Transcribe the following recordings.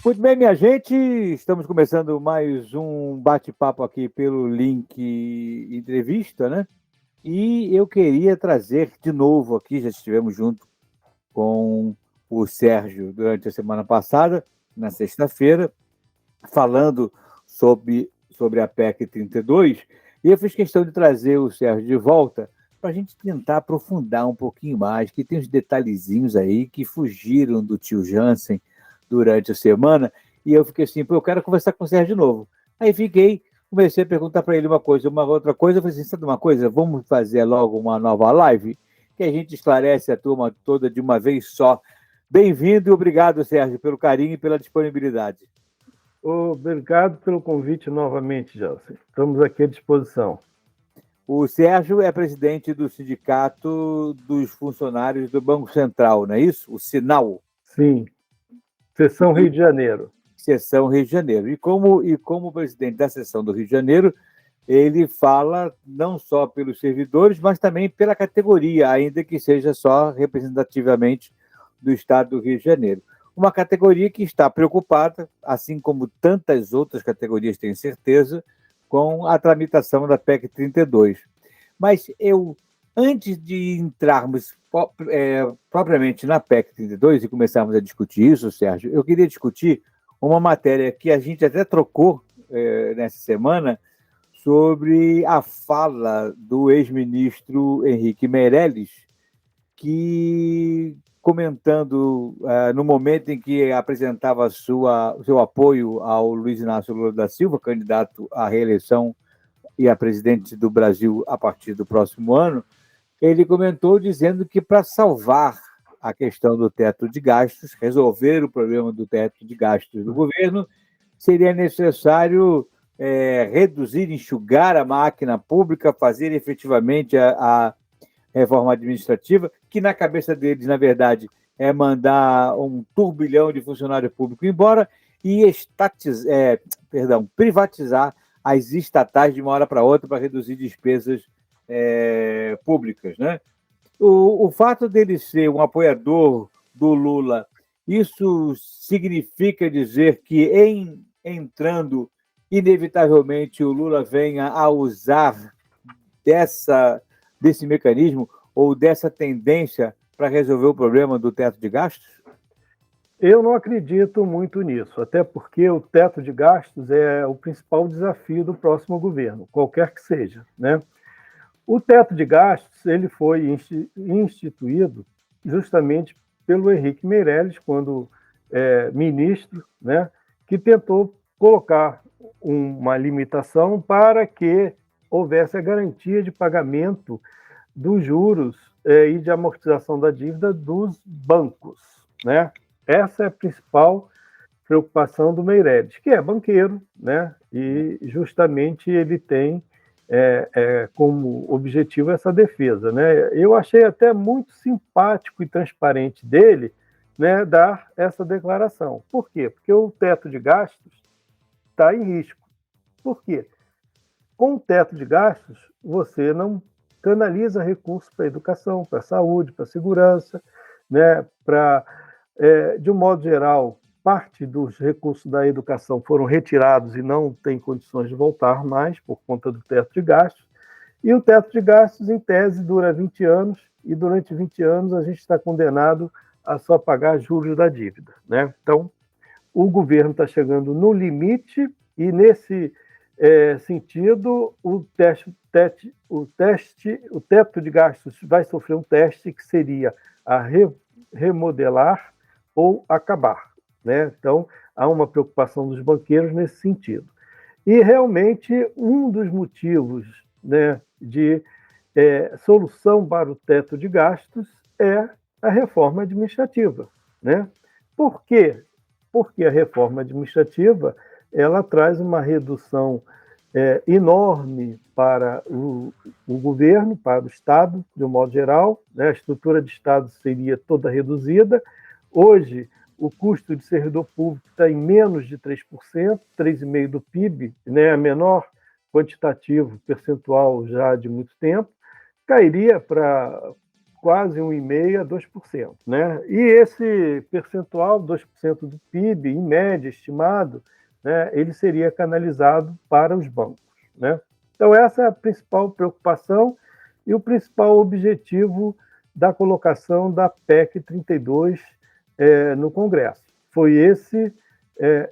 Muito bem, minha gente, estamos começando mais um bate-papo aqui pelo link entrevista, né? E eu queria trazer de novo aqui, já estivemos junto com o Sérgio durante a semana passada, na sexta-feira, falando sobre a PEC 32, e eu fiz questão de trazer o Sérgio de volta para a gente tentar aprofundar um pouquinho mais, que tem uns detalhezinhos aí que fugiram do tio Jansen durante a semana, e eu fiquei assim, pô, eu quero conversar com o Sérgio de novo. Aí comecei a perguntar para ele uma coisa, uma outra coisa, eu falei assim, sabe uma coisa, vamos fazer logo uma nova live, que a gente esclarece a turma toda de uma vez só. Bem-vindo e obrigado, Sérgio, pelo carinho e pela disponibilidade. Obrigado pelo convite novamente, Gelson. Estamos aqui à disposição. O Sérgio é presidente do Sindicato dos Funcionários do Banco Central, não é isso? O Sinal. Sim. Seção Rio de Janeiro. Seção Rio de Janeiro. E como presidente da Seção do Rio de Janeiro, ele fala não só pelos servidores, mas também pela categoria, ainda que seja só representativamente do Estado do Rio de Janeiro. Uma categoria que está preocupada, assim como tantas outras categorias, tenho certeza, com a tramitação da PEC 32. Mas antes de entrarmos propriamente na PEC 32 e começarmos a discutir isso, Sérgio, eu queria discutir uma matéria que a gente até trocou nessa semana sobre a fala do ex-ministro Henrique Meirelles, que comentando no momento em que apresentava o seu apoio ao Luiz Inácio Lula da Silva, candidato à reeleição e a presidente do Brasil a partir do próximo ano, ele comentou dizendo que para salvar a questão do teto de gastos, resolver o problema do teto de gastos do governo, seria necessário reduzir, enxugar a máquina pública, fazer efetivamente a reforma administrativa, que na cabeça deles, na verdade, é mandar um turbilhão de funcionário público embora e privatizar as estatais de uma hora para outra para reduzir despesas públicas, né? O fato dele ser um apoiador do Lula, isso significa dizer que, entrando, inevitavelmente, o Lula venha a usar desse mecanismo ou dessa tendência para resolver o problema do teto de gastos? Eu não acredito muito nisso, até porque o teto de gastos é o principal desafio do próximo governo, qualquer que seja, né? O teto de gastos ele foi instituído justamente pelo Henrique Meirelles, quando ministro, né, que tentou colocar uma limitação para que houvesse a garantia de pagamento dos juros e de amortização da dívida dos bancos, né? Essa é a principal preocupação do Meirelles, que é banqueiro, né? E justamente ele tem como objetivo essa defesa, né? Eu achei até muito simpático e transparente dele, né, dar essa declaração. Por quê? Porque o teto de gastos está em risco. Por quê? Com o teto de gastos, você não canaliza recursos para a educação, para a saúde, para a segurança, né? De um modo geral, parte dos recursos da educação foram retirados e não tem condições de voltar mais por conta do teto de gastos. E o teto de gastos, em tese, dura 20 anos e durante 20 anos a gente está condenado a só pagar juros da dívida, né? Então, o governo está chegando no limite e, nesse sentido, o teto de gastos vai sofrer um teste que seria a remodelar ou acabar, né? Então, há uma preocupação dos banqueiros nesse sentido. E, realmente, um dos motivos, né, de solução para o teto de gastos é a reforma administrativa, né? Por quê? Porque a reforma administrativa ela traz uma redução enorme para o governo, para o Estado, de um modo geral, né? A estrutura de Estado seria toda reduzida. Hoje, o custo de servidor público está em menos de 3%, 3,5% do PIB, né? A menor quantitativo percentual já de muito tempo, cairia para quase 1,5% a 2%. Né? E esse percentual, 2% do PIB, em média estimado, né, ele seria canalizado para os bancos. Né? Então, essa é a principal preocupação e o principal objetivo da colocação da PEC 32 no Congresso. Foi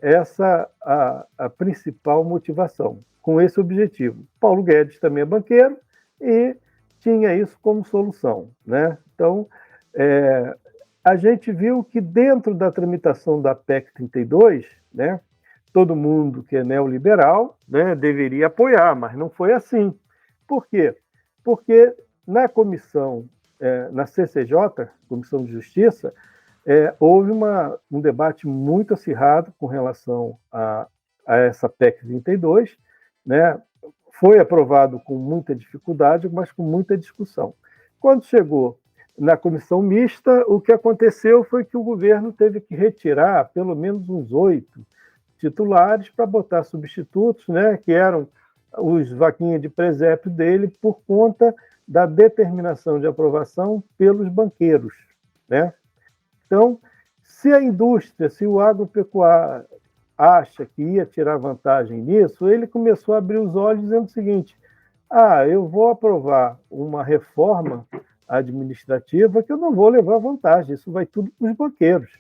essa a principal motivação, com esse objetivo. Paulo Guedes também é banqueiro e tinha isso como solução. Né? Então, a gente viu que dentro da tramitação da PEC 32, né, todo mundo que é neoliberal, né, deveria apoiar, mas não foi assim. Por quê? Porque na comissão, na CCJ, Comissão de Justiça, houve um debate muito acirrado com relação a essa PEC 32, né? Foi aprovado com muita dificuldade, mas com muita discussão. Quando chegou na comissão mista, o que aconteceu foi que o governo teve que retirar pelo menos uns 8 titulares para botar substitutos, né, que eram os vaquinha de presépio dele, por conta da determinação de aprovação pelos banqueiros. Né? Então, se a indústria, se o agropecuário acha que ia tirar vantagem nisso, ele começou a abrir os olhos dizendo o seguinte: eu vou aprovar uma reforma administrativa que eu não vou levar vantagem, isso vai tudo para os banqueiros.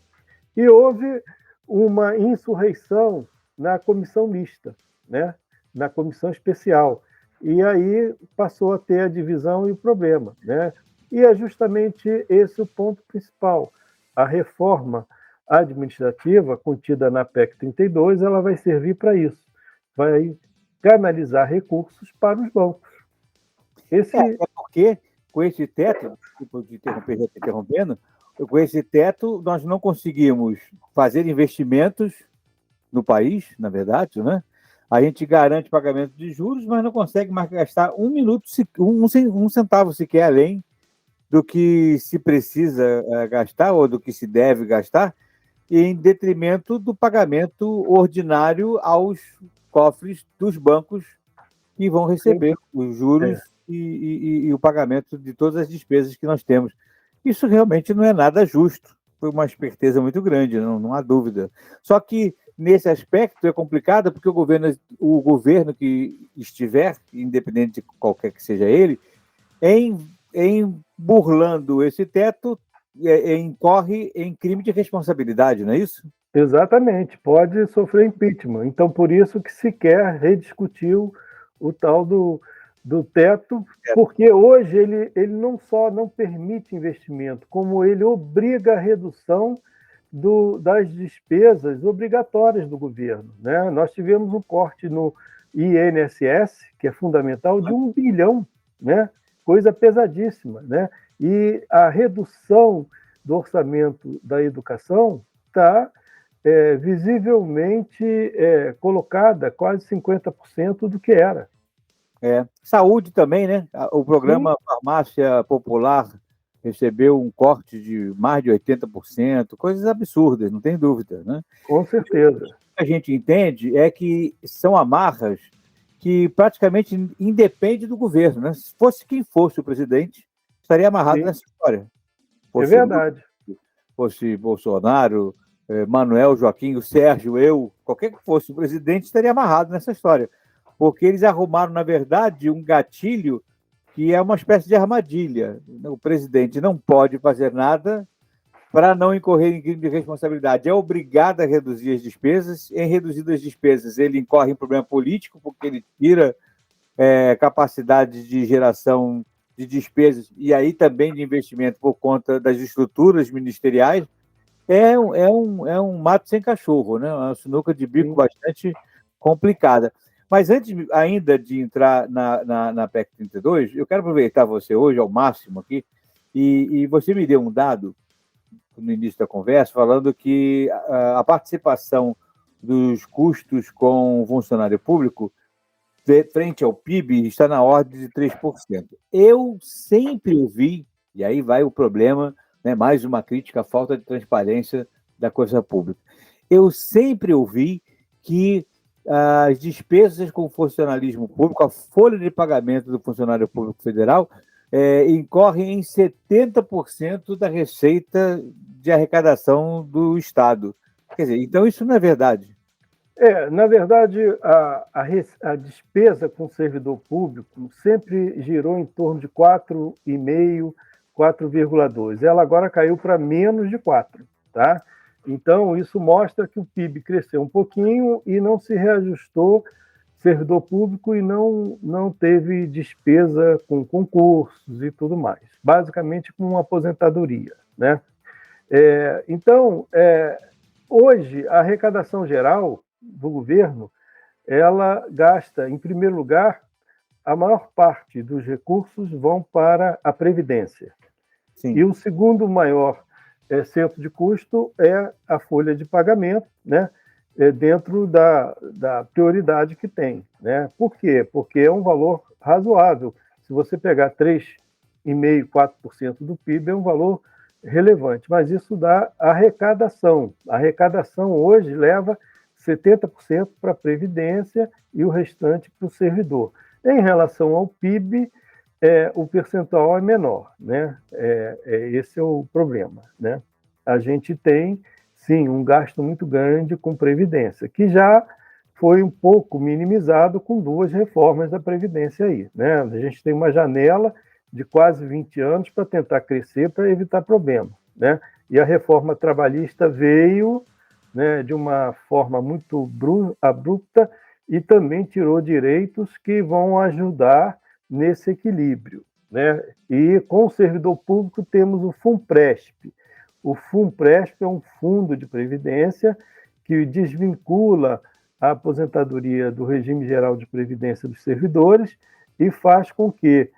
E houve uma insurreição na comissão mista, né? Na comissão especial. E aí passou a ter a divisão e o problema. Né? E é justamente esse o ponto principal. A reforma administrativa contida na PEC 32, ela vai servir para isso. Vai canalizar recursos para os bancos. Porque com esse teto, de interrompendo, com esse teto nós não conseguimos fazer investimentos no país, na verdade, né? A gente garante pagamento de juros, mas não consegue mais gastar um centavo sequer além do que se precisa gastar ou do que se deve gastar, em detrimento do pagamento ordinário aos cofres dos bancos que vão receber os juros e o pagamento de todas as despesas que nós temos. Isso realmente não é nada justo. Foi uma esperteza muito grande, não há dúvida. Só que, nesse aspecto, é complicado porque o governo que estiver, independente de qualquer que seja ele, em burlando esse teto, incorre em crime de responsabilidade, não é isso? Exatamente, pode sofrer impeachment. Então, por isso que se quer rediscutir o tal do teto, porque hoje ele não só não permite investimento, como ele obriga a redução das despesas obrigatórias do governo. Né? Nós tivemos um corte no INSS, que é fundamental, de 1 bilhão, né? Coisa pesadíssima. Né? E a redução do orçamento da educação está visivelmente colocada quase 50% do que era. Saúde também, né? O programa Farmácia Popular recebeu um corte de mais de 80%, coisas absurdas, não tem dúvida, né? Com certeza. O que a gente entende é que são amarras que praticamente independem do governo, né? Se fosse quem fosse o presidente, estaria amarrado nessa história. É verdade. Fosse Bolsonaro, Manuel, Joaquim, o Sérgio, eu, qualquer que fosse o presidente, estaria amarrado nessa história. Porque eles arrumaram, na verdade, um gatilho que é uma espécie de armadilha. O presidente não pode fazer nada para não incorrer em crime de responsabilidade. É obrigado a reduzir as despesas. Em reduzidas as despesas, ele incorre em problema político, porque ele tira capacidade de geração de despesas e aí também de investimento por conta das estruturas ministeriais. É um mato sem cachorro, né? Uma sinuca de bico bastante complicada. Mas antes ainda de entrar na PEC 32, eu quero aproveitar você hoje ao máximo aqui, e você me deu um dado no início da conversa, falando que a participação dos custos com o funcionário público frente ao PIB está na ordem de 3%. Eu sempre ouvi, e aí vai o problema, né, mais uma crítica à falta de transparência da coisa pública. Eu sempre ouvi que as despesas com o funcionalismo público, a folha de pagamento do funcionário público federal, incorre em 70% da receita de arrecadação do Estado. Quer dizer, então isso não é verdade. Na verdade, a despesa com o servidor público sempre girou em torno de 4,5%, 4,2%. Ela agora caiu para menos de 4%. Tá? Então, isso mostra que o PIB cresceu um pouquinho e não se reajustou servidor público e não teve despesa com concursos e tudo mais. Basicamente, com aposentadoria. Né? Então, hoje, a arrecadação geral do governo, ela gasta, em primeiro lugar, a maior parte dos recursos vão para a Previdência. Sim. E o segundo maior centro de custo é a folha de pagamento, né? Dentro da prioridade que tem. Né? Por quê? Porque é um valor razoável. Se você pegar 3,5%, 4% do PIB, é um valor relevante, mas isso dá arrecadação. A arrecadação hoje leva 70% para a Previdência e o restante para o servidor. Em relação ao PIB, o percentual é menor. Né? Esse é o problema. Né? A gente tem, sim, um gasto muito grande com Previdência, que já foi um pouco minimizado com 2 reformas da Previdência aí. Né? A gente tem uma janela de quase 20 anos para tentar crescer, para evitar problema. Né? E a reforma trabalhista veio, né, de uma forma muito abrupta e também tirou direitos que vão ajudar nesse equilíbrio. Né? E com o servidor público temos o FUNPRESP. O FUNPRESP é um fundo de previdência que desvincula a aposentadoria do regime geral de previdência dos servidores e faz com que,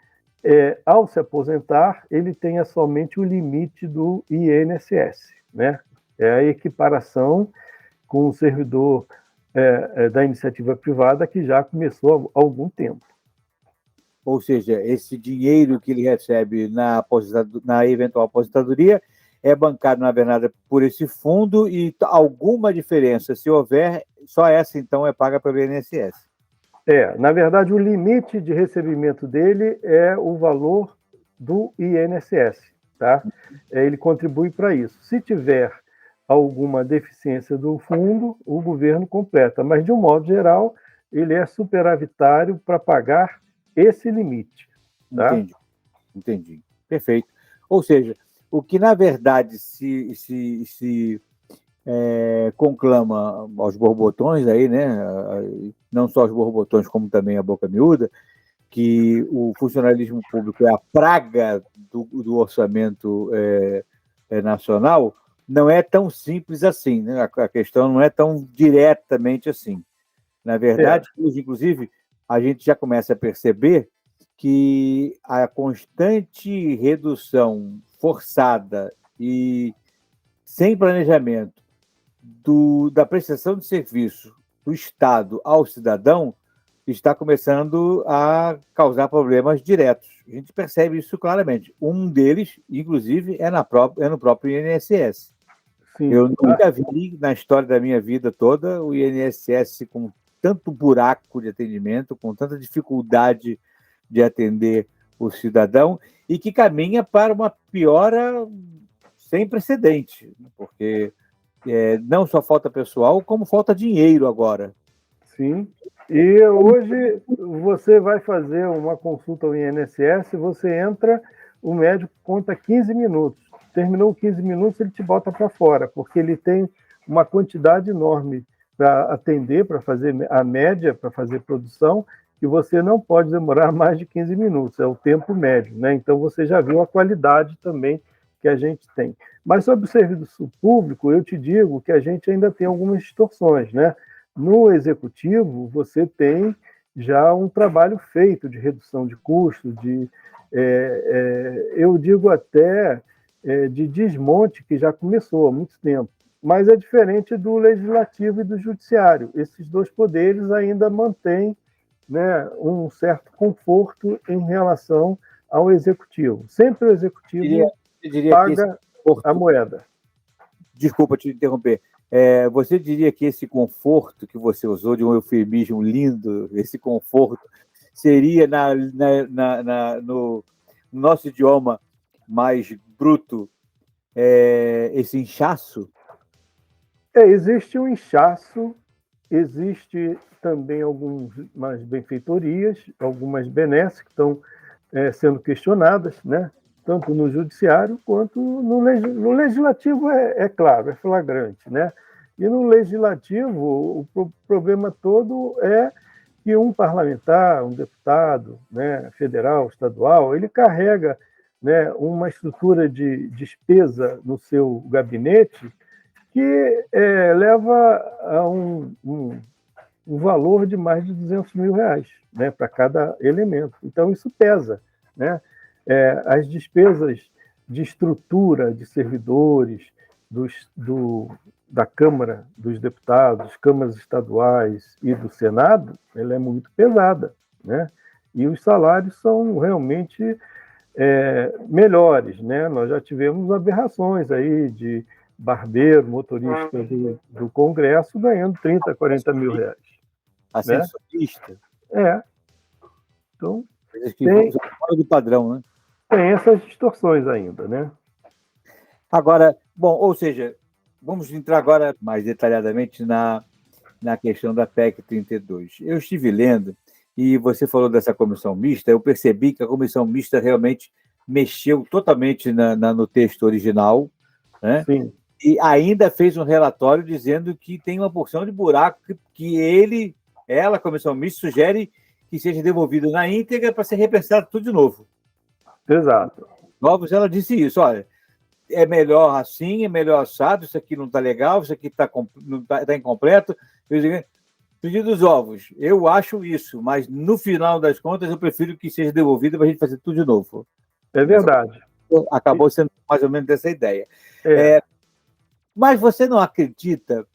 ao se aposentar, ele tenha somente o limite do INSS. Né? É a equiparação com o servidor da iniciativa privada que já começou há algum tempo. Ou seja, esse dinheiro que ele recebe na eventual aposentadoria é bancado, na verdade, por esse fundo e alguma diferença, se houver, só essa, então, é paga pelo INSS. Na verdade, o limite de recebimento dele é o valor do INSS. Tá? Ele contribui para isso. Se tiver alguma deficiência do fundo, o governo completa. Mas, de um modo geral, ele é superavitário para pagar esse limite. Tá? Entendi. Perfeito. Ou seja, o que, na verdade, se conclama aos borbotões, aí, né? Não só os borbotões, como também a boca miúda, que o funcionalismo público é a praga do orçamento nacional, não é tão simples assim, né? A questão não é tão diretamente assim. Na verdade, hoje, inclusive, a gente já começa a perceber que a constante redução forçada e sem planejamento da prestação de serviço do Estado ao cidadão está começando a causar problemas diretos. A gente percebe isso claramente. Um deles, inclusive, é no próprio INSS. Sim. Eu nunca vi, na história da minha vida toda, o INSS com tanto buraco de atendimento, com tanta dificuldade de atender o cidadão, e que caminha para uma piora sem precedente, porque não só falta pessoal, como falta dinheiro agora. Sim. E hoje você vai fazer uma consulta ao INSS, você entra, o médico conta 15 minutos. Terminou 15 minutos, ele te bota para fora, porque ele tem uma quantidade enorme para atender, para fazer a média, para fazer produção, e você não pode demorar mais de 15 minutos, é o tempo médio. Né? Então você já viu a qualidade também que a gente tem. Mas sobre o serviço público, eu te digo que a gente ainda tem algumas distorções, né? No executivo, você tem já um trabalho feito de redução de custos, eu digo até de desmonte, que já começou há muito tempo. Mas é diferente do legislativo e do judiciário. Esses 2 poderes ainda mantêm, né, um certo conforto em relação ao executivo. Sempre o executivo paga a moeda. Desculpa te interromper. Você diria que esse conforto que você usou, de um eufemismo lindo, esse conforto, seria no nosso idioma mais bruto, esse inchaço? Existe um inchaço, existe também algumas benfeitorias, algumas benesses que estão sendo questionadas, né? Tanto no judiciário quanto no legislativo, é claro, é flagrante, né? E no legislativo, o problema todo é que um parlamentar, um deputado, né, federal, estadual, ele carrega, né, uma estrutura de despesa no seu gabinete que leva a um valor de mais de R$ 200 mil, né, para cada elemento. Então, isso pesa, né? As despesas de estrutura de servidores da Câmara dos Deputados, câmaras estaduais e do Senado, ela é muito pesada, né? E os salários são realmente melhores, né? Nós já tivemos aberrações aí de barbeiro, motorista do Congresso ganhando R$ 30, R$ 40 mil, né? Ascensorista? Então, Tem fora do padrão, né? Tem essas distorções ainda, né? Agora, bom, ou seja, vamos entrar agora mais detalhadamente na questão da PEC 32. Eu estive lendo, e você falou dessa comissão mista, eu percebi que a comissão mista realmente mexeu totalmente no texto original, né? Sim. E ainda fez um relatório dizendo que tem uma porção de buraco que ela, a comissão mista, sugere que seja devolvido na íntegra para ser repensado tudo de novo. Exato. Novos, ela disse isso, olha, é melhor assim, é melhor assado, isso aqui não está legal, isso aqui tá incompleto. Pedido dos ovos, eu acho isso, mas no final das contas eu prefiro que seja devolvido para a gente fazer tudo de novo. É verdade. Acabou sendo mais ou menos dessa ideia. Mas você não acredita,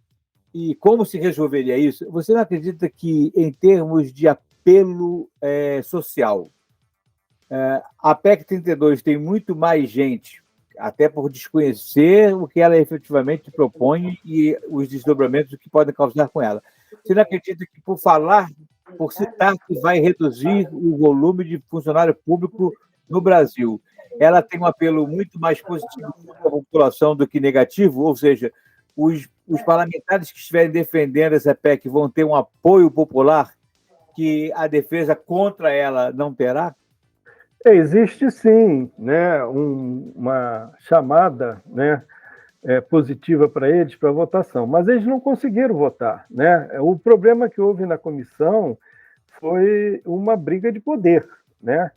e como se resolveria isso, você não acredita que, em termos de apelo social, a PEC 32 tem muito mais gente, até por desconhecer o que ela efetivamente propõe e os desdobramentos que podem causar com ela. Você não acredita que, por citar que vai reduzir o volume de funcionário público no Brasil, ela tem um apelo muito mais positivo para a população do que negativo? Ou seja, os parlamentares que estiverem defendendo essa PEC vão ter um apoio popular que a defesa contra ela não terá? Existe sim, né, uma chamada, né, positiva para eles para votação, mas eles não conseguiram votar, né? O problema que houve na comissão foi uma briga de poder, né?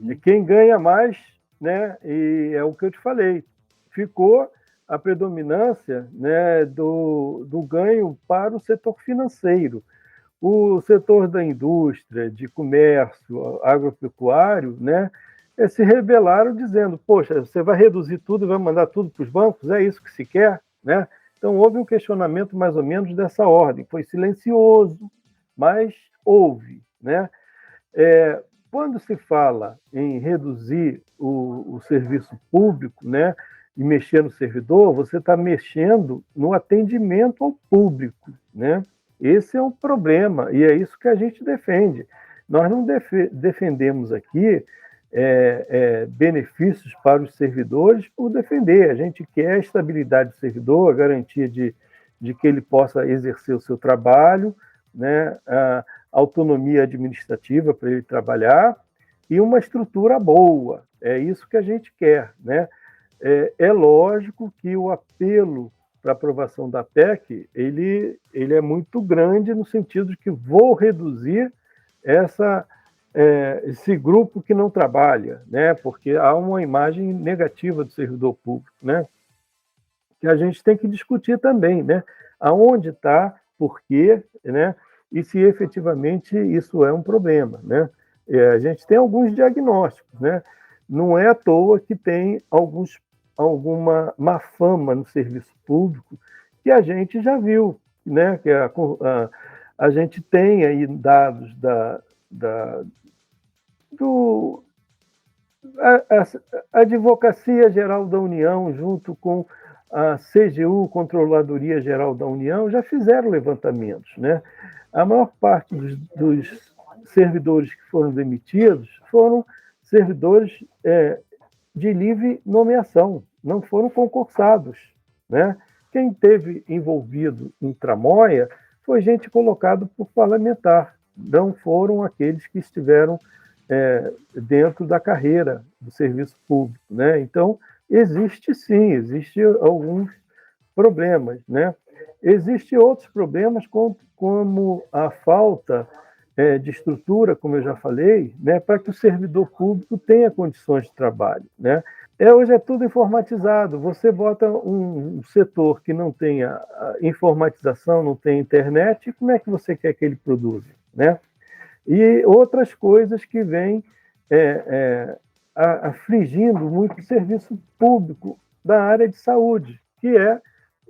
E quem ganha mais, né? E é o que eu te falei, ficou a predominância, né, do ganho para o setor financeiro. O setor da indústria, de comércio, agropecuário, né, se rebelaram dizendo, poxa, você vai reduzir tudo e vai mandar tudo para os bancos? É isso que se quer? Né? Então, houve um questionamento mais ou menos dessa ordem. Foi silencioso, mas houve. Né? Quando se fala em reduzir o serviço público, né, e mexer no servidor, você está mexendo no atendimento ao público, né? Esse é um problema, e é isso que a gente defende. Nós não defendemos aqui benefícios para os servidores por defender. A gente quer a estabilidade do servidor, a garantia de que ele possa exercer o seu trabalho, né, a autonomia administrativa para ele trabalhar e uma estrutura boa. É isso que a gente quer. Né? É lógico que o apelo para aprovação da PEC, ele é muito grande no sentido de que vou reduzir esse grupo que não trabalha, né? Porque há uma imagem negativa do servidor público, né? Que a gente tem que discutir também, né? Aonde está, por quê, né? E se efetivamente isso é um problema, né? A gente tem alguns diagnósticos, né? Não é à toa que tem alguma má fama no serviço público que a gente já viu, né? Que a gente tem aí dados a Advocacia Geral da União, junto com a CGU, Controladoria Geral da União, já fizeram levantamentos. Né? A maior parte dos servidores que foram demitidos foram servidores de livre nomeação, não foram concursados, né? Quem teve envolvido em tramóia foi gente colocada por parlamentar, não foram aqueles que estiveram dentro da carreira do serviço público, né? Então, existe sim, existe alguns problemas, né? Existem outros problemas, como a falta de estrutura, como eu já falei, né, para que o servidor público tenha condições de trabalho, né? Hoje é tudo informatizado. Você bota um setor que não tenha informatização, não tem internet, como é que você quer que ele produza, né? E outras coisas que vêm afligindo muito o serviço público da área de saúde, que é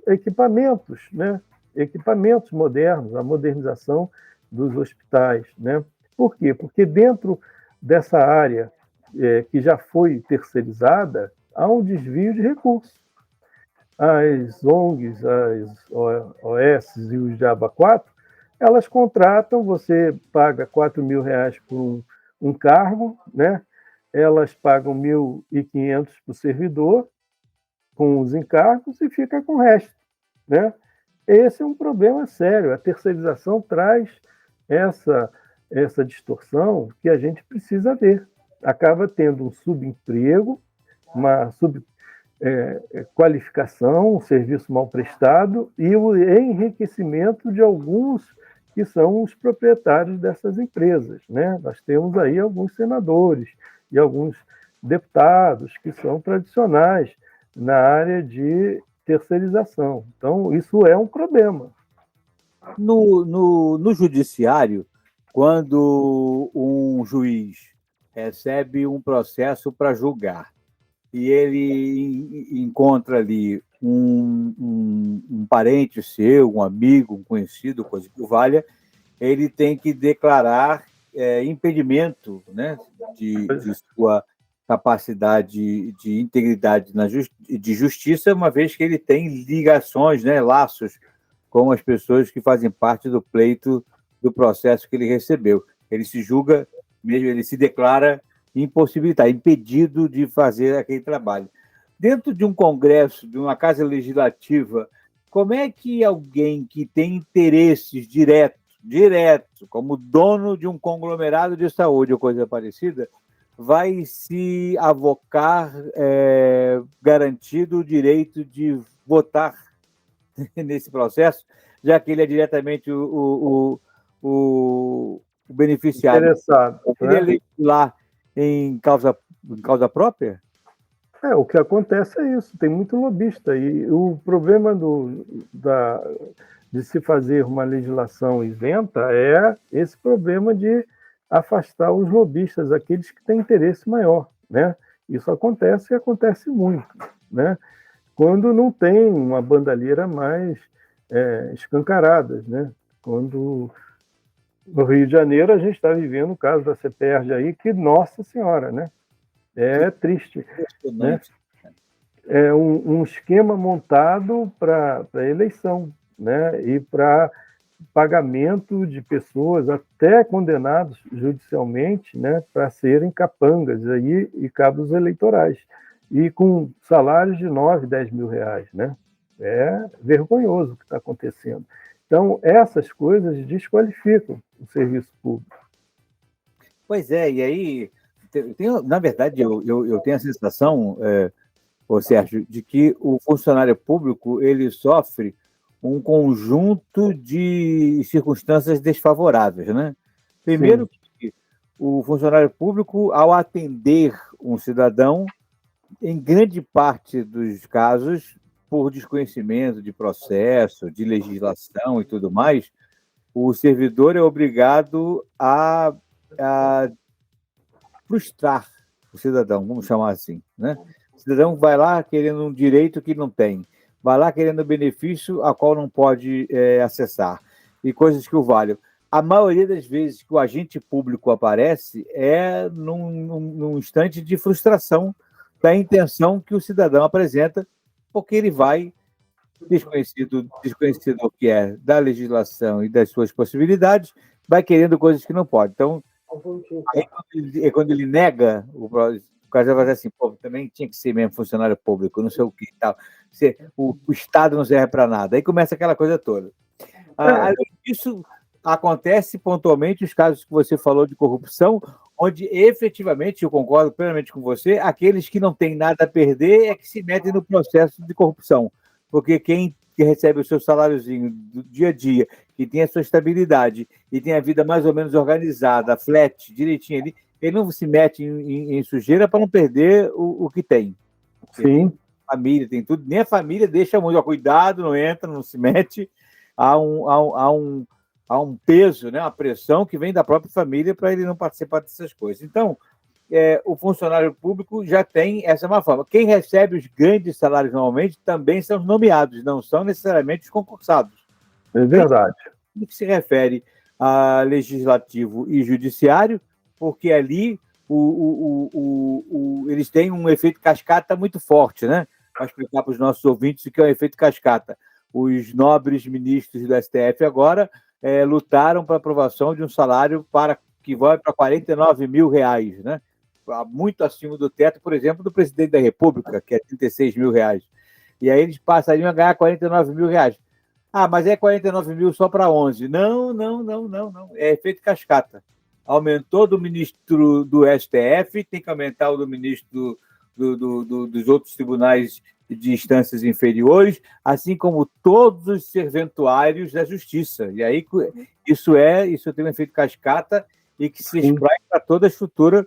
equipamentos, né? Equipamentos modernos, a modernização dos hospitais, né? Por quê? Porque dentro dessa área que já foi terceirizada, há um desvio de recursos. As ONGs, as OS e os Diaba 4, elas contratam, você paga R$ 4.000 por um cargo, né? Elas pagam 1.500 para o servidor, com os encargos, e fica com o resto, né? Esse é um problema sério. A terceirização traz essa distorção que a gente precisa ver. Acaba tendo um subemprego, uma subqualificação, um serviço mal prestado e o enriquecimento de alguns que são os proprietários dessas empresas, né? Nós temos aí alguns senadores e alguns deputados que são tradicionais na área de terceirização. Então, isso é um problema. No judiciário, quando um juiz recebe um processo para julgar e ele encontra ali um parente seu, um amigo, um conhecido, coisa que o valha, ele tem que declarar impedimento, né, de sua capacidade de integridade de justiça, uma vez que ele tem ligações, né, laços com as pessoas que fazem parte do pleito do processo que ele recebeu. Ele se julga, mesmo ele se declara impossibilitado, impedido de fazer aquele trabalho. Dentro de um congresso, de uma casa legislativa, como é que alguém que tem interesses diretos, como dono de um conglomerado de saúde ou coisa parecida, vai se avocar garantido o direito de votar nesse processo, já que ele é diretamente o beneficiário? Interessado. Ele legislar em causa própria? O que acontece é isso, tem muito lobista. E o problema de se fazer uma legislação isenta é esse problema de afastar os lobistas, aqueles que têm interesse maior, né? Isso acontece e acontece muito, né? Quando não tem uma bandalheira mais escancarada, né? Quando no Rio de Janeiro a gente está vivendo o caso da CEPERJ aí, que, nossa senhora, né? É triste, né? É um esquema montado para eleição, né? E para pagamento de pessoas até condenados judicialmente, né? Para serem capangas aí e cabos eleitorais, e com salários de 9, 10 mil reais, né? É vergonhoso o que está acontecendo. Então, essas coisas desqualificam o serviço público. Pois é, e aí, na verdade, eu tenho a sensação, Sérgio, de que o funcionário público ele sofre um conjunto de circunstâncias desfavoráveis, né? Primeiro, que o funcionário público, ao atender um cidadão, em grande parte dos casos, por desconhecimento de processo, de legislação e tudo mais, o servidor é obrigado a frustrar o cidadão, vamos chamar assim, né? O cidadão vai lá querendo um direito que não tem, vai lá querendo benefício a qual não pode acessar, e coisas que o valham. A maioria das vezes que o agente público aparece é num instante de frustração da intenção que o cidadão apresenta, porque ele vai, desconhecido o que é da legislação e das suas possibilidades, vai querendo coisas que não pode. Então, Aí, quando ele nega, o cara vai dizer assim, pô, também tinha que ser mesmo funcionário público, não sei o que e tal. O Estado não serve para nada. Aí começa aquela coisa toda. Além disso, acontece pontualmente os casos que você falou de corrupção, onde efetivamente, eu concordo plenamente com você, aqueles que não têm nada a perder é que se metem no processo de corrupção. Porque quem que recebe o seu saláriozinho do dia a dia, que tem a sua estabilidade e tem a vida mais ou menos organizada, flat, direitinho ali, ele não se mete em sujeira para não perder o que tem. Sim. Família, tem tudo. Nem a família deixa muito. Cuidado, não entra, não se mete. Há um peso, né, uma pressão que vem da própria família para ele não participar dessas coisas. Então, o funcionário público já tem essa má fama. Quem recebe os grandes salários normalmente também são os nomeados, não são necessariamente os concursados. É verdade. No que se refere a legislativo e judiciário, porque ali eles têm um efeito cascata muito forte, né? Para explicar para os nossos ouvintes o que é o efeito cascata. Os nobres ministros do STF agora lutaram para a aprovação de um salário que vai para R$49 mil, né? Muito acima do teto, por exemplo, do presidente da República, que é R$36 mil. E aí eles passariam a ganhar R$49 mil. Ah, mas é 49 mil só para 11. Não. É efeito cascata. Aumentou do ministro do STF, tem que aumentar o do ministro dos outros tribunais de instâncias inferiores, assim como todos os serventuários da justiça. E aí isso tem um efeito cascata e que se esprai para toda a estrutura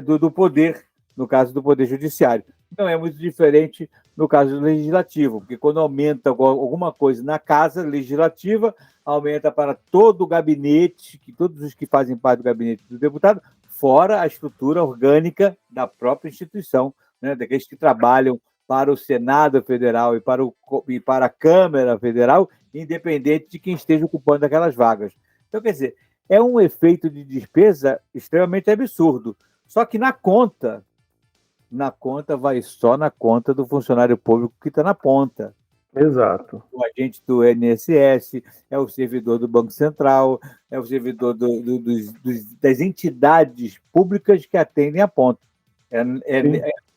do poder, no caso do poder judiciário. Não é muito diferente no caso do legislativo, porque quando aumenta alguma coisa na casa legislativa, aumenta para todo o gabinete, todos os que fazem parte do gabinete do deputado, fora a estrutura orgânica da própria instituição, né, daqueles que trabalham para o Senado Federal e para a Câmara Federal, independente de quem esteja ocupando aquelas vagas. Então, quer dizer, é um efeito de despesa extremamente absurdo. Só que na conta vai só na conta do funcionário público que está na ponta. Exato. O agente do INSS, é o servidor do Banco Central, é o servidor das entidades públicas que atendem a ponta. É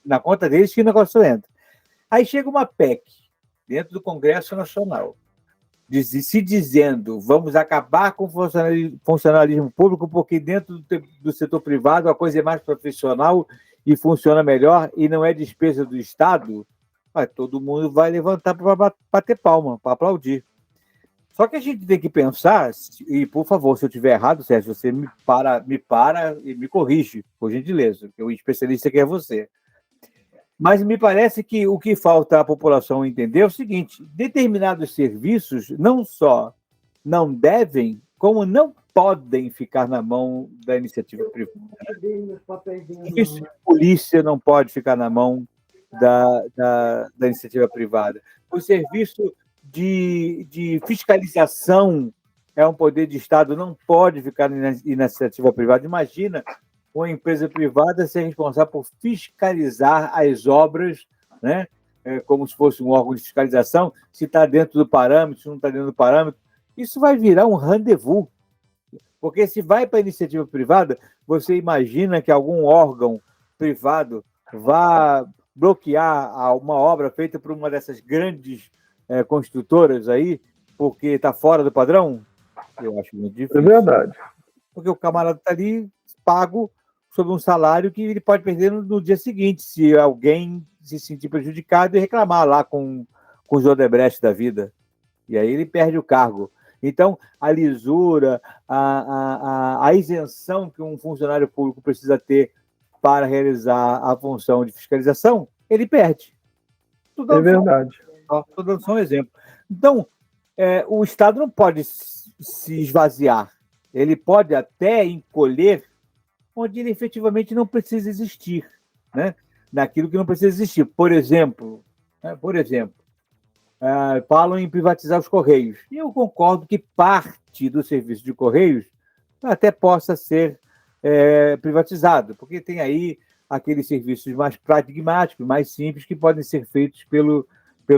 na conta deles que o negócio entra. Aí chega uma PEC dentro do Congresso Nacional, se dizendo vamos acabar com o funcionalismo público porque dentro do setor privado a coisa é mais profissional e funciona melhor e não é despesa do Estado, todo mundo vai levantar para bater palma, para aplaudir. Só que a gente tem que pensar, e por favor, se eu estiver errado, Sérgio, você me para e me corrige, por gentileza, porque o especialista aqui é você. Mas me parece que o que falta à população entender é o seguinte: determinados serviços não só não devem, como não podem ficar na mão da iniciativa privada. O serviço de polícia não pode ficar na mão da iniciativa privada. O serviço de fiscalização é um poder de Estado, não pode ficar na iniciativa privada. Imagina uma empresa privada ser responsável por fiscalizar as obras, né? Como se fosse um órgão de fiscalização, se está dentro do parâmetro, se não está dentro do parâmetro. Isso vai virar um rendezvous. Porque se vai para a iniciativa privada, você imagina que algum órgão privado vá bloquear uma obra feita por uma dessas grandes construtoras aí, porque está fora do padrão? Eu acho muito difícil. É verdade. Porque o camarada está ali pago sobre um salário que ele pode perder no dia seguinte, se alguém se sentir prejudicado e reclamar lá com os Odebrecht da vida. E aí ele perde o cargo. Então, a lisura, a isenção que um funcionário público precisa ter para realizar a função de fiscalização, ele perde. É verdade. Estou dando só um exemplo. Então, o Estado não pode se esvaziar. Ele pode até encolher onde ele efetivamente não precisa existir, né? Naquilo que não precisa existir. Por exemplo, falam em privatizar os Correios. E eu concordo que parte do serviço de Correios até possa ser privatizado, porque tem aí aqueles serviços mais pragmáticos, mais simples, que podem ser feitos pelo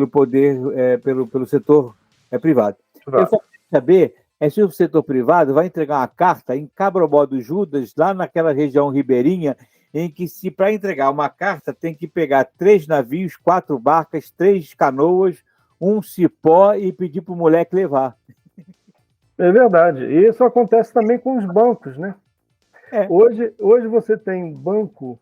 poder, pelo setor privado. Eu só quero saber é se o setor privado vai entregar uma carta em Cabrobó do Judas, lá naquela região ribeirinha, em que se para entregar uma carta tem que pegar 3 navios, 4 barcas, 3 canoas, um cipó e pedir para o moleque levar. É verdade. E isso acontece também com os bancos, né? É. Hoje você tem banco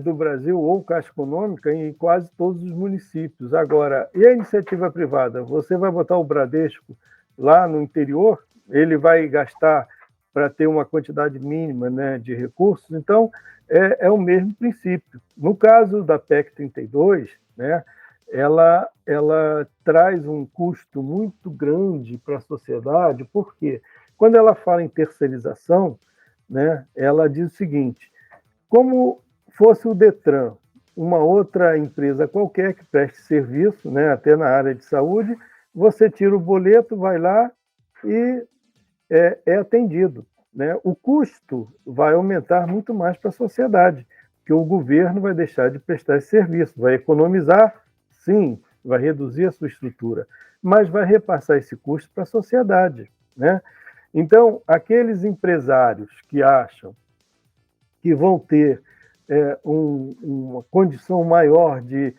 do Brasil ou Caixa Econômica em quase todos os municípios. Agora, e a iniciativa privada? Você vai botar o Bradesco lá no interior, ele vai gastar para ter uma quantidade mínima, né, de recursos, então é o mesmo princípio. No caso da PEC 32, né, ela traz um custo muito grande para a sociedade, porque quando ela fala em terceirização, né, ela diz o seguinte: como fosse o Detran, uma outra empresa qualquer que preste serviço, né, até na área de saúde, você tira o boleto, vai lá e é atendido, né? O custo vai aumentar muito mais para a sociedade, porque o governo vai deixar de prestar esse serviço, vai economizar, sim, vai reduzir a sua estrutura, mas vai repassar esse custo para a sociedade, né? Então, aqueles empresários que acham que vão ter uma condição maior de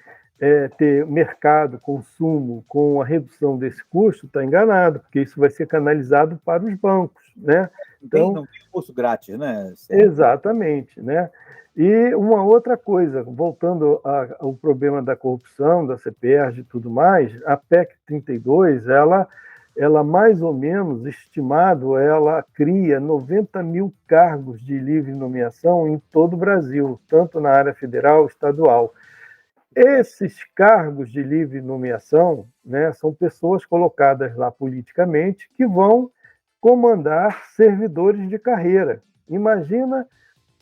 ter mercado, consumo com a redução desse custo, está enganado, porque isso vai ser canalizado para os bancos, né? Então, não tem curso grátis, né? Exatamente, né? E uma outra coisa, voltando ao problema da corrupção, da CPERJ e tudo mais, a PEC 32, ela mais ou menos, estimado, ela cria 90 mil cargos de livre nomeação em todo o Brasil, tanto na área federal, estadual. Esses cargos de livre nomeação, né, são pessoas colocadas lá politicamente que vão comandar servidores de carreira. Imagina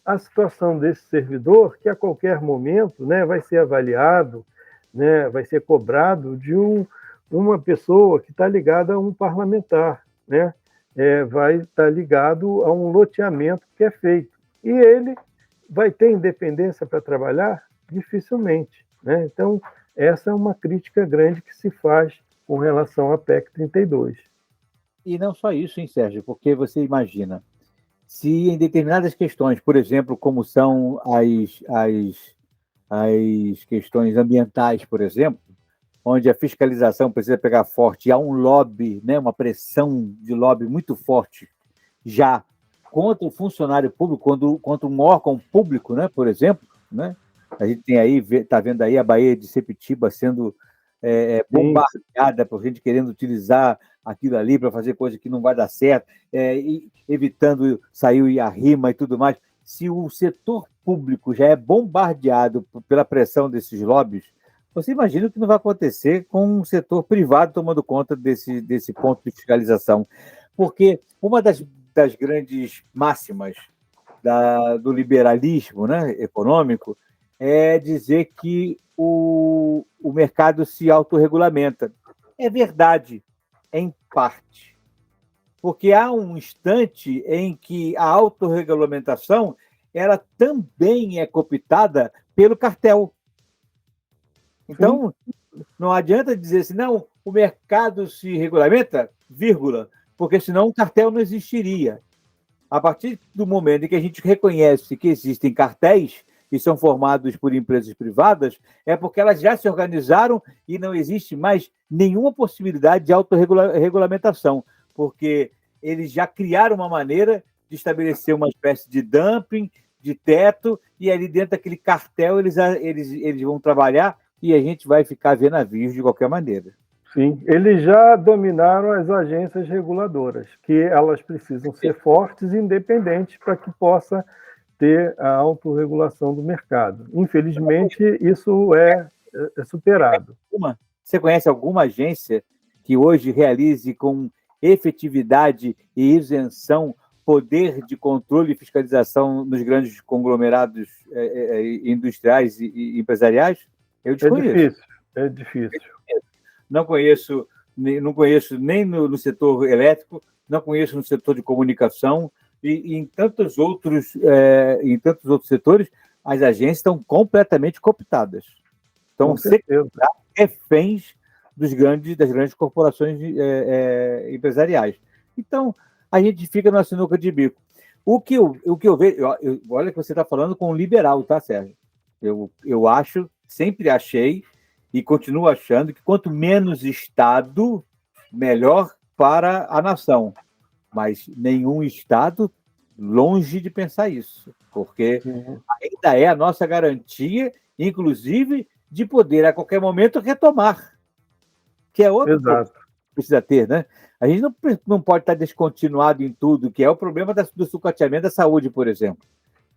a situação desse servidor que a qualquer momento, né, vai ser avaliado, né, vai ser cobrado de uma pessoa que está ligada a um parlamentar, né? Vai estar ligado a um loteamento que é feito. E ele vai ter independência para trabalhar? Dificilmente, né? Então, essa é uma crítica grande que se faz com relação à PEC 32. E não só isso, hein, Sérgio? Porque você imagina, se em determinadas questões, por exemplo, como são as questões ambientais, por exemplo, onde a fiscalização precisa pegar forte, e há um lobby, né, uma pressão de lobby muito forte já contra o funcionário público, contra um órgão público, né, por exemplo, né? A gente tem aí, está vendo aí a Baía de Sepetiba sendo bombardeada por gente querendo utilizar aquilo ali para fazer coisa que não vai dar certo, e evitando sair a rima e tudo mais. Se o setor público já é bombardeado pela pressão desses lobbies, você imagina o que não vai acontecer com o setor privado tomando conta desse ponto de fiscalização. Porque uma das grandes máximas do liberalismo, né, econômico é dizer que o mercado se autorregulamenta. É verdade, em parte. Porque há um instante em que a autorregulamentação ela também é cooptada pelo cartel. Então, não adianta dizer assim, não, o mercado se regulamenta, vírgula, porque senão o cartel não existiria. A partir do momento em que a gente reconhece que existem cartéis e são formados por empresas privadas, é porque elas já se organizaram e não existe mais nenhuma possibilidade de autorregulamentação, porque eles já criaram uma maneira de estabelecer uma espécie de dumping, de teto, e ali dentro daquele cartel eles vão trabalhar e a gente vai ficar vendo navios de qualquer maneira. Sim, eles já dominaram as agências reguladoras, que elas precisam ser fortes e independentes para que possa ter a autorregulação do mercado. Infelizmente, isso é superado. Você conhece alguma agência que hoje realize com efetividade e isenção poder de controle e fiscalização nos grandes conglomerados industriais e empresariais? Eu desconheço. É difícil. Não conheço nem no setor elétrico, não conheço no setor de comunicação e em tantos outros setores, as agências estão completamente cooptadas. Estão reféns das grandes corporações empresariais. Então, a gente fica na sinuca de bico. O que eu vejo, olha que você está falando com um liberal, tá, Sérgio? Eu acho, sempre achei e continuo achando que quanto menos Estado, melhor para a nação. Mas nenhum Estado longe de pensar isso, porque ainda é a nossa garantia, inclusive, de poder a qualquer momento retomar, que é outro Exato. que precisa ter, né? A gente não pode estar descontinuado em tudo, que é o problema do sucateamento da saúde, por exemplo.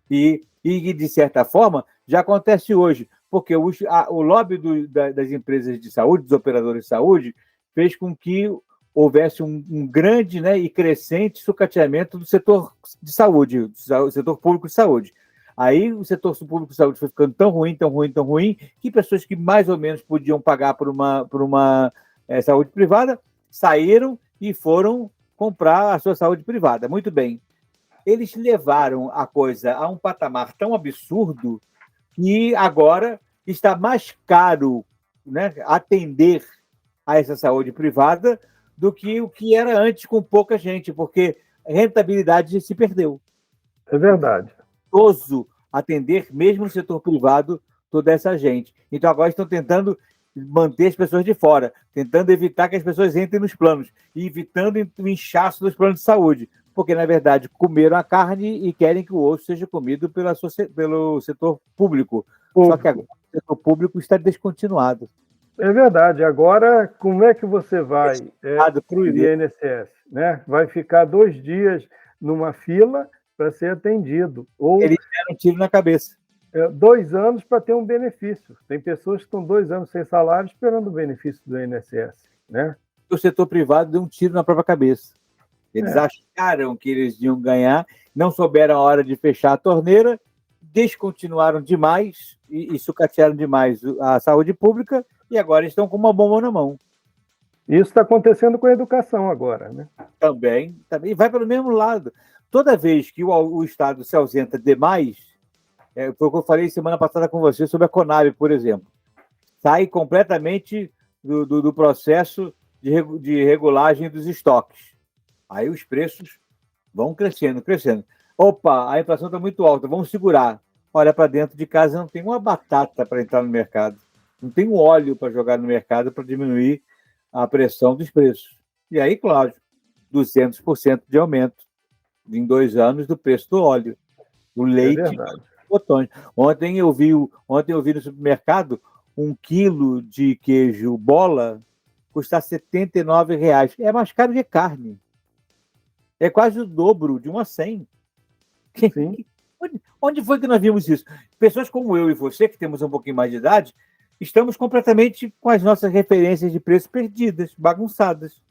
E de certa forma, já acontece hoje, porque o lobby das empresas de saúde, dos operadores de saúde, fez com que houvesse um grande, né, e crescente sucateamento do setor de saúde, do setor público de saúde. Aí o setor público de saúde foi ficando tão ruim, tão ruim, tão ruim, que pessoas que mais ou menos podiam pagar por uma saúde privada saíram e foram comprar a sua saúde privada. Muito bem. Eles levaram a coisa a um patamar tão absurdo que agora está mais caro, né, atender a essa saúde privada do que o que era antes com pouca gente, porque a rentabilidade se perdeu. É verdade. Custoso atender, mesmo no setor privado, toda essa gente. Então agora estão tentando manter as pessoas de fora, tentando evitar que as pessoas entrem nos planos, e evitando o inchaço dos planos de saúde, porque, na verdade, comeram a carne e querem que o osso seja comido pelo setor público. Só que agora o setor público está descontinuado. É verdade. Agora, como é que você vai para o INSS? Né? Vai ficar 2 dias numa fila para ser atendido. Ou eles deram um tiro na cabeça. 2 anos para ter um benefício. Tem pessoas que estão 2 anos sem salário esperando o benefício do INSS. Né? O setor privado deu um tiro na própria cabeça. Eles acharam que eles iam ganhar, não souberam a hora de fechar a torneira, descontinuaram demais e sucatearam demais a saúde pública, e agora estão com uma bomba na mão. Isso está acontecendo com a educação agora, né? Também vai pelo mesmo lado. Toda vez que o Estado se ausenta demais, foi o que eu falei semana passada com você sobre a Conab, por exemplo, sai completamente do processo de regulagem dos estoques. Aí os preços vão crescendo, crescendo. Opa, a inflação está muito alta, vamos segurar. Olha para dentro de casa, não tem uma batata para entrar no mercado. Não tem um óleo para jogar no mercado para diminuir a pressão dos preços. E aí, claro, 200% de aumento em 2 anos do preço do óleo. O leite, botões. Ontem eu vi no supermercado 1 quilo de queijo bola custar R$79. É mais caro que carne. É quase o dobro, de 1 a 100. Sim. Onde foi que nós vimos isso? Pessoas como eu e você, que temos um pouquinho mais de idade, estamos completamente com as nossas referências de preço perdidas, bagunçadas.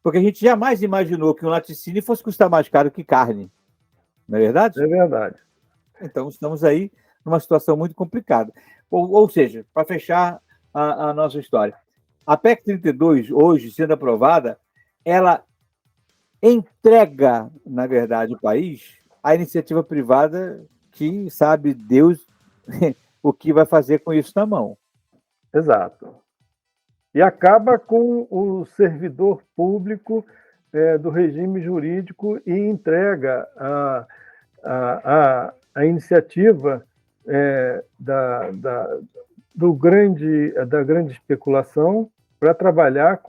Porque a gente jamais imaginou que um laticínio fosse custar mais caro que carne. Não é verdade? É verdade. Então, estamos aí numa situação muito complicada. Ou seja, para fechar a nossa história, a PEC 32, hoje, sendo aprovada, ela entrega, na verdade, o país à iniciativa privada que sabe Deus o que vai fazer com isso na mão. Exato. E acaba com o servidor público do regime jurídico e entrega a iniciativa da grande especulação para trabalhar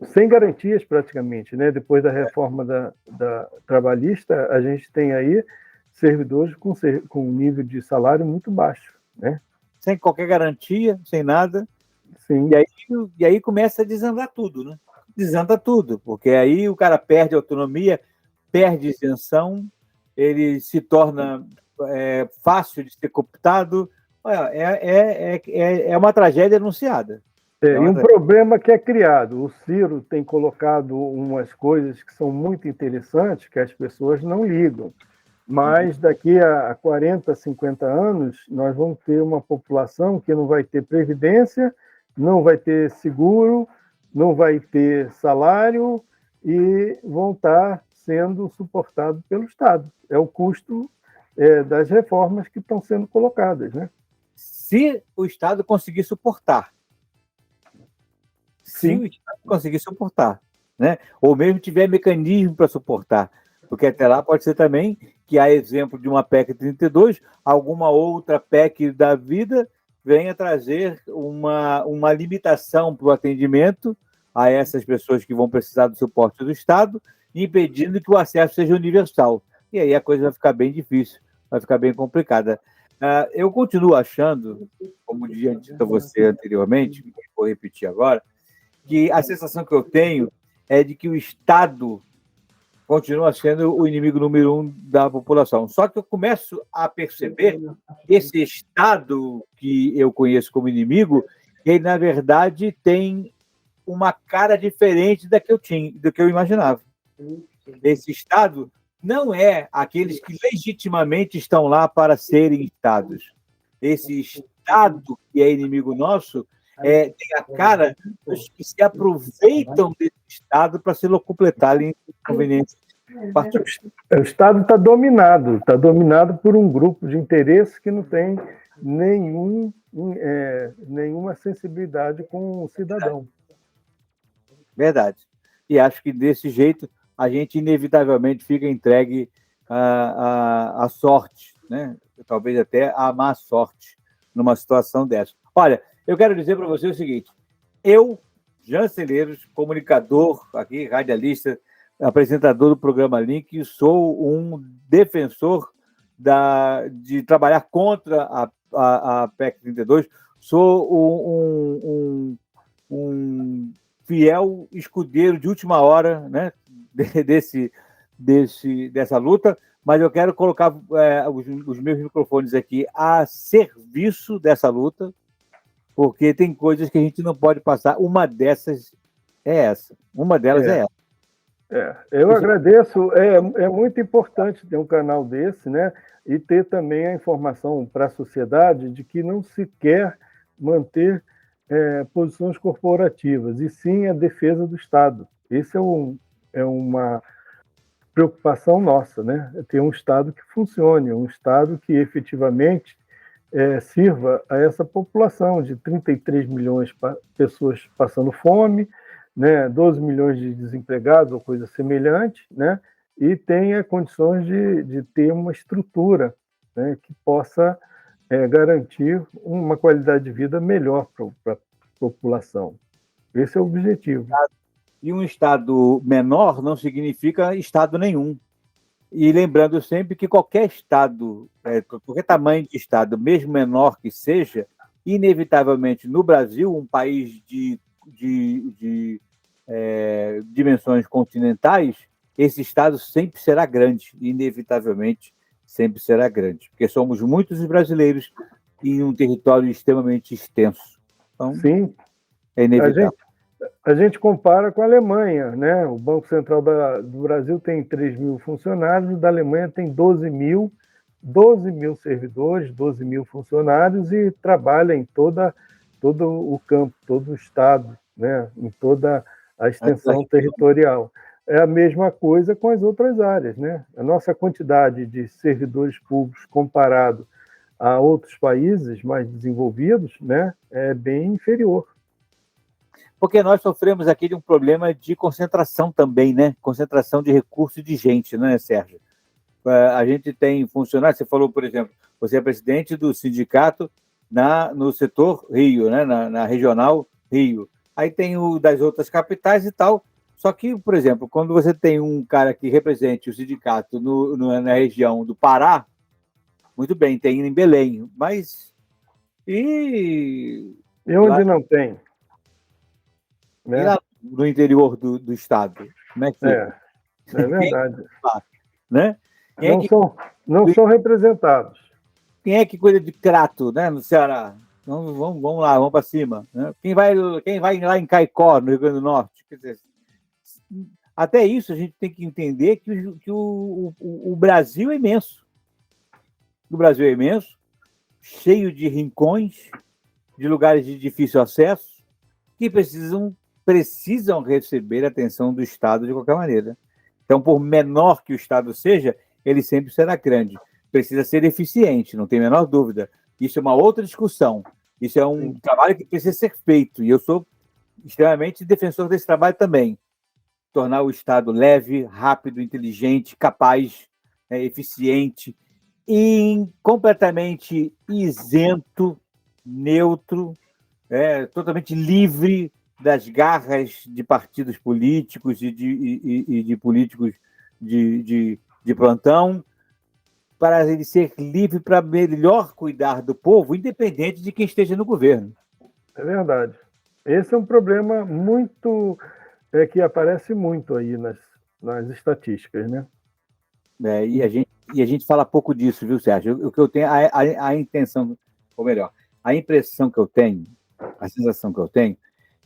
sem garantias praticamente, né? Depois da reforma da trabalhista, a gente tem aí servidores com um nível de salário muito baixo, né? Sem qualquer garantia, sem nada. Sim. E aí começa a desandar tudo, né? Desanda tudo, porque aí o cara perde autonomia, perde isenção, ele se torna fácil de ser cooptado. É uma tragédia anunciada. E um problema que é criado. O Ciro tem colocado umas coisas que são muito interessantes, que as pessoas não ligam. Mas daqui a 40, 50 anos, nós vamos ter uma população que não vai ter previdência, não vai ter seguro, não vai ter salário e vão estar sendo suportados pelo Estado. É o custo das reformas que estão sendo colocadas, né? Se o Estado conseguir suportar. Sim. Se o Estado conseguir suportar. né? Ou mesmo tiver mecanismo para suportar. Porque até lá pode ser também que, a exemplo de uma PEC 32, alguma outra PEC da vida venha trazer uma limitação para o atendimento a essas pessoas que vão precisar do suporte do Estado, impedindo que o acesso seja universal. E aí a coisa vai ficar bem difícil, vai ficar bem complicada. Eu continuo achando, como tinha dito a você anteriormente, vou repetir agora, que a sensação que eu tenho é de que o Estado continua sendo o inimigo número 1 da população. Só que eu começo a perceber que esse Estado que eu conheço como inimigo, ele, na verdade, tem uma cara diferente da que eu tinha, do que eu imaginava. Esse Estado não é aqueles que legitimamente estão lá para serem Estados. Esse Estado que é inimigo nosso tem a cara dos que se aproveitam desse Estado para se locupletarem em conveniências particulares. O Estado está dominado por um grupo de interesses que não tem nenhuma sensibilidade com o cidadão. Verdade. E acho que desse jeito a gente inevitavelmente fica entregue à sorte, né? Talvez até à má sorte numa situação dessa. Olha, eu quero dizer para você o seguinte: eu, Jean Celeiros, comunicador aqui, radialista, apresentador do programa Link, sou um defensor de trabalhar contra a PEC 32, sou um fiel escudeiro de última hora, né, dessa luta, mas eu quero colocar os meus microfones aqui a serviço dessa luta, porque tem coisas que a gente não pode passar. Uma dessas é essa. Uma delas é essa. Eu agradeço. É muito importante ter um canal desse, né? E ter também a informação para a sociedade de que não se quer manter posições corporativas, e sim a defesa do Estado. Esse é uma preocupação nossa, né? Ter um Estado que funcione, um Estado que efetivamente sirva a essa população de 33 milhões de pessoas passando fome, né, 12 milhões de desempregados ou coisa semelhante, né, e tenha condições de ter uma estrutura, né, que possa garantir uma qualidade de vida melhor para a população. Esse é o objetivo. E um Estado menor não significa Estado nenhum. E lembrando sempre que qualquer Estado, qualquer tamanho de Estado, mesmo menor que seja, inevitavelmente no Brasil, um país de dimensões continentais, esse Estado sempre será grande, inevitavelmente sempre será grande, porque somos muitos os brasileiros em um território extremamente extenso. Então, sim, é inevitável. A gente compara com a Alemanha, né? O Banco Central do Brasil tem 3 mil funcionários, da Alemanha tem 12 mil servidores, 12 mil funcionários, e trabalha em todo o campo, todo o estado, né? Em toda a extensão territorial. É a mesma coisa com as outras áreas, né? A nossa quantidade de servidores públicos comparado a outros países mais desenvolvidos, né, é bem inferior. Porque nós sofremos aqui de um problema de concentração também, né? Concentração de recursos de gente, né, Sérgio? A gente tem funcionários, você falou, por exemplo, você é presidente do sindicato no setor Rio, né? Na regional Rio. Aí tem o das outras capitais e tal. Só que, por exemplo, quando você tem um cara que represente o sindicato na região do Pará, muito bem, tem em Belém, mas... E onde lá, não tem? Né? E lá no interior do estado? Como é que fica? É verdade. Né? Não são representados. Quem é que cuida de Crato, né, no Ceará? Então, vamos lá, vamos para cima. Né? Quem vai lá em Caicó, no Rio Grande do Norte? Quer dizer, até isso a gente tem que entender que o Brasil é imenso. O Brasil é imenso, cheio de rincões, de lugares de difícil acesso, que precisam receber a atenção do Estado de qualquer maneira. Então, por menor que o Estado seja, ele sempre será grande. Precisa ser eficiente, não tem a menor dúvida. Isso é uma outra discussão. Isso é um trabalho que precisa ser feito, e eu sou extremamente defensor desse trabalho também. tornar o Estado leve, rápido, inteligente, capaz, eficiente, e completamente isento, neutro, totalmente livre das garras de partidos políticos e de políticos de plantão, para ele ser livre para melhor cuidar do povo, independente de quem esteja no governo. É verdade. Esse é um problema muito que aparece muito aí nas estatísticas, né? E a gente fala pouco disso, viu, Sérgio? O que eu tenho, a intenção, ou melhor, a impressão que eu tenho, a sensação que eu tenho,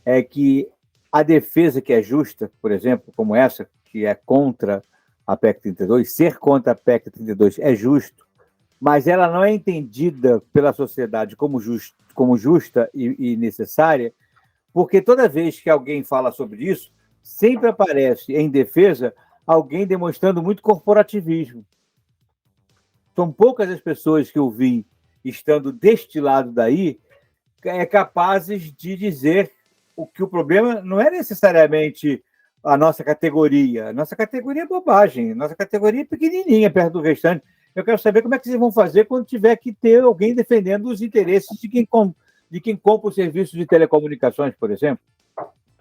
é que a defesa que é justa, por exemplo, como essa, que é contra a PEC 32, ser contra a PEC 32 é justo, mas ela não é entendida pela sociedade como justa e necessária, porque toda vez que alguém fala sobre isso, sempre aparece em defesa alguém demonstrando muito corporativismo. São poucas as pessoas que eu vi, estando deste lado daí, capazes de dizer que o problema não é necessariamente a nossa categoria. A nossa categoria é bobagem, a nossa categoria é pequenininha perto do restante. Eu quero saber como é que vocês vão fazer quando tiver que ter alguém defendendo os interesses de quem compra o serviço de telecomunicações, por exemplo.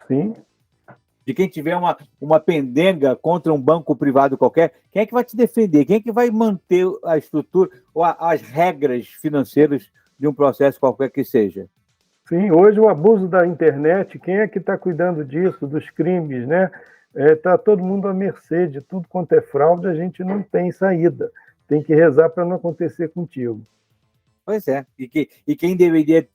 Sim. De quem tiver uma pendenga contra um banco privado qualquer, quem é que vai te defender? Quem é que vai manter a estrutura ou as regras financeiras de um processo qualquer que seja? Sim, hoje o abuso da internet, quem é que está cuidando disso, dos crimes, né? Está todo mundo à mercê de tudo quanto é fraude, a gente não tem saída. Tem que rezar para não acontecer contigo. Pois é. E quem deveria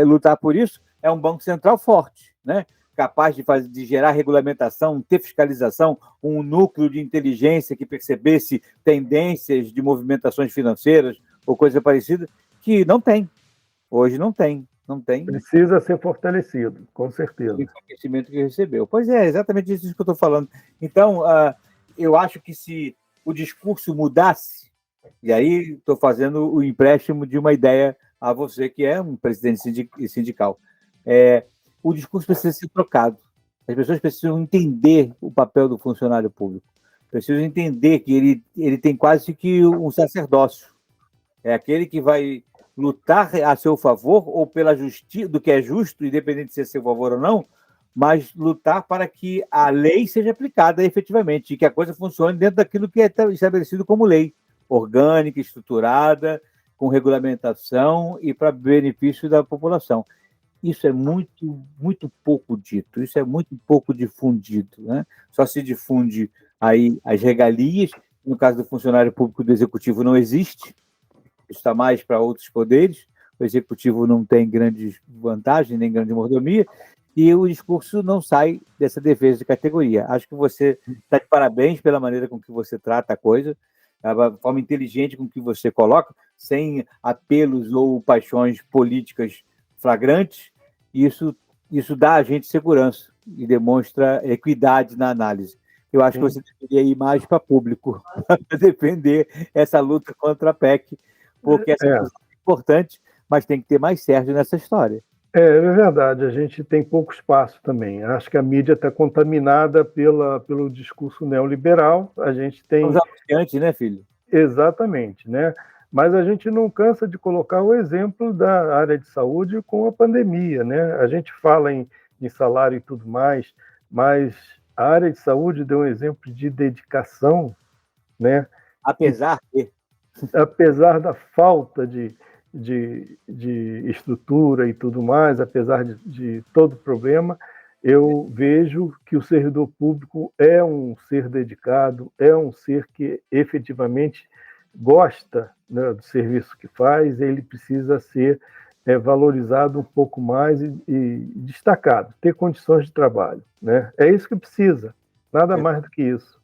lutar por isso é um Banco Central forte, né? Capaz de gerar regulamentação, ter fiscalização, um núcleo de inteligência que percebesse tendências de movimentações financeiras ou coisa parecida, que não tem. Hoje não tem. Não tem. Precisa ser fortalecido, com certeza. O enfraquecimento que recebeu. Pois é, exatamente isso que eu estou falando. Então, eu acho que se o discurso mudasse, e aí estou fazendo o empréstimo de uma ideia a você, que é um presidente sindical, o discurso precisa ser trocado. As pessoas precisam entender o papel do funcionário público. Precisam entender que ele tem quase que um sacerdócio. É aquele que vai lutar a seu favor ou pela justiça, do que é justo, independente de ser a seu favor ou não, mas lutar para que a lei seja aplicada efetivamente e que a coisa funcione dentro daquilo que é estabelecido como lei, orgânica, estruturada, com regulamentação e para benefício da população. Isso é muito, muito pouco dito, isso é muito pouco difundido, né? Só se difunde aí as regalias, no caso do funcionário público do executivo não existe, está mais para outros poderes, o executivo não tem grande vantagem, nem grande mordomia, e o discurso não sai dessa defesa de categoria. Acho que você está de parabéns pela maneira com que você trata a coisa, a forma inteligente com que você coloca, sem apelos ou paixões políticas flagrantes, isso dá a gente segurança e demonstra equidade na análise. Eu acho que você deveria ir mais para público para defender essa luta contra a PEC, porque essa é importante, mas tem que ter mais Sérgio nessa história. É verdade, a gente tem pouco espaço também. Acho que a mídia está contaminada pelo discurso neoliberal. A gente tem... Vamos adiante, né, filho? Exatamente, né? Mas a gente não cansa de colocar o exemplo da área de saúde com a pandemia, né? A gente fala em salário e tudo mais, mas a área de saúde deu um exemplo de dedicação, né? Apesar da falta de estrutura e tudo mais, apesar de todo o problema, eu vejo que o servidor público é um ser dedicado, é um ser que efetivamente gosta, né, do serviço que faz, ele precisa ser valorizado um pouco mais e destacado, ter condições de trabalho, né? É isso que precisa, nada mais do que isso.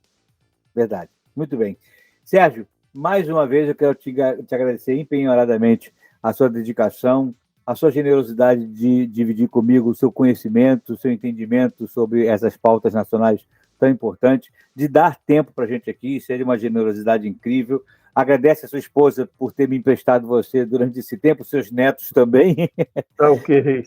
Verdade, muito bem. Sérgio, mais uma vez eu quero te agradecer empenhoradamente a sua dedicação, a sua generosidade de dividir comigo o seu conhecimento, o seu entendimento sobre essas pautas nacionais tão importantes, de dar tempo para a gente aqui, isso é de uma generosidade incrível. Agradece a sua esposa por ter me emprestado você durante esse tempo, seus netos também. Tá ok.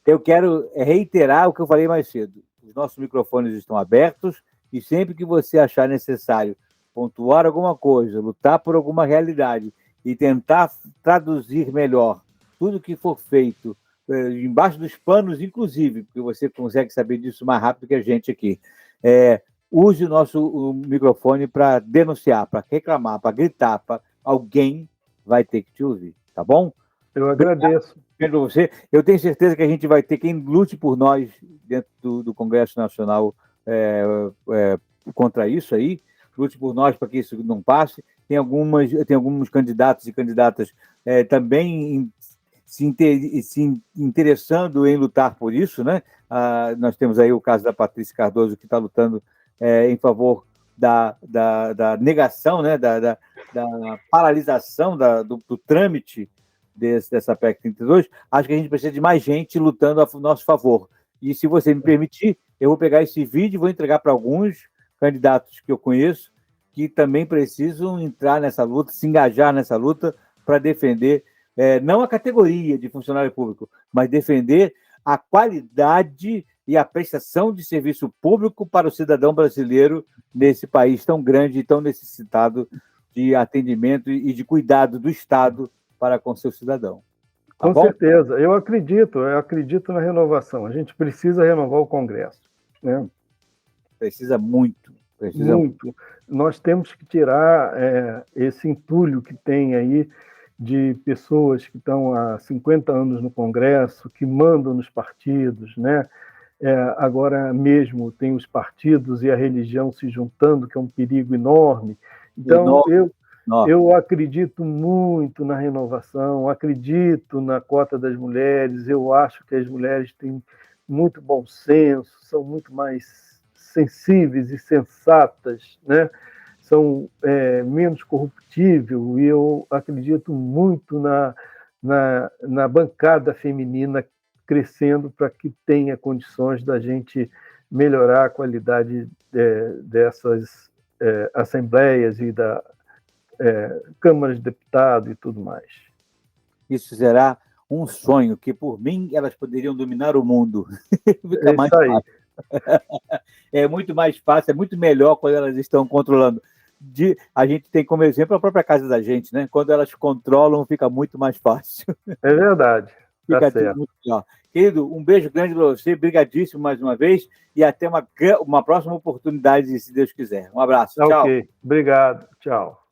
Eu quero reiterar o que eu falei mais cedo. Os nossos microfones estão abertos e sempre que você achar necessário pontuar alguma coisa, lutar por alguma realidade e tentar traduzir melhor tudo que for feito, embaixo dos panos, inclusive, porque você consegue saber disso mais rápido que a gente aqui, use o microfone para denunciar, para reclamar, para gritar, alguém vai ter que te ouvir, tá bom? Eu agradeço. Obrigado a você. Eu tenho certeza que a gente vai ter quem lute por nós dentro do Congresso Nacional contra isso aí, lute por nós para que isso não passe. Tem alguns candidatos e candidatas também se interessando em lutar por isso, né? Nós temos aí o caso da Patrícia Cardoso, que está lutando em favor da negação, né? da paralisação do trâmite dessa PEC 32. Acho que a gente precisa de mais gente lutando a nosso favor. E se você me permitir, eu vou pegar esse vídeo e vou entregar para alguns candidatos que eu conheço que também precisam entrar nessa luta, se engajar nessa luta para defender não a categoria de funcionário público, mas defender a qualidade e a prestação de serviço público para o cidadão brasileiro nesse país tão grande e tão necessitado de atendimento e de cuidado do Estado para com seu cidadão. Tá com certeza. Eu acredito na renovação. A gente precisa renovar o Congresso, né? Precisa muito. Muito. Nós temos que tirar esse entulho que tem aí de pessoas que estão há 50 anos no Congresso, que mandam nos partidos, né? Agora mesmo tem os partidos e a religião se juntando, que é um perigo enorme. Então, eu acredito muito na renovação, acredito na cota das mulheres, eu acho que as mulheres têm muito bom senso, são muito mais sensíveis e sensatas, né? São menos corruptíveis, e eu acredito muito na bancada feminina crescendo para que tenha condições da gente melhorar a qualidade dessas assembleias e da Câmara de Deputados e tudo mais. Isso será um sonho, que por mim elas poderiam dominar o mundo. Fica mais fácil. É muito mais fácil, é muito melhor quando elas estão controlando. A gente tem como exemplo a própria casa da gente, né? Quando elas controlam, fica muito mais fácil. É verdade. Fica tudo muito melhor. Querido, um beijo grande para você, brigadíssimo mais uma vez, e até uma próxima oportunidade, se Deus quiser. Um abraço. Tchau. Ok, obrigado. Tchau.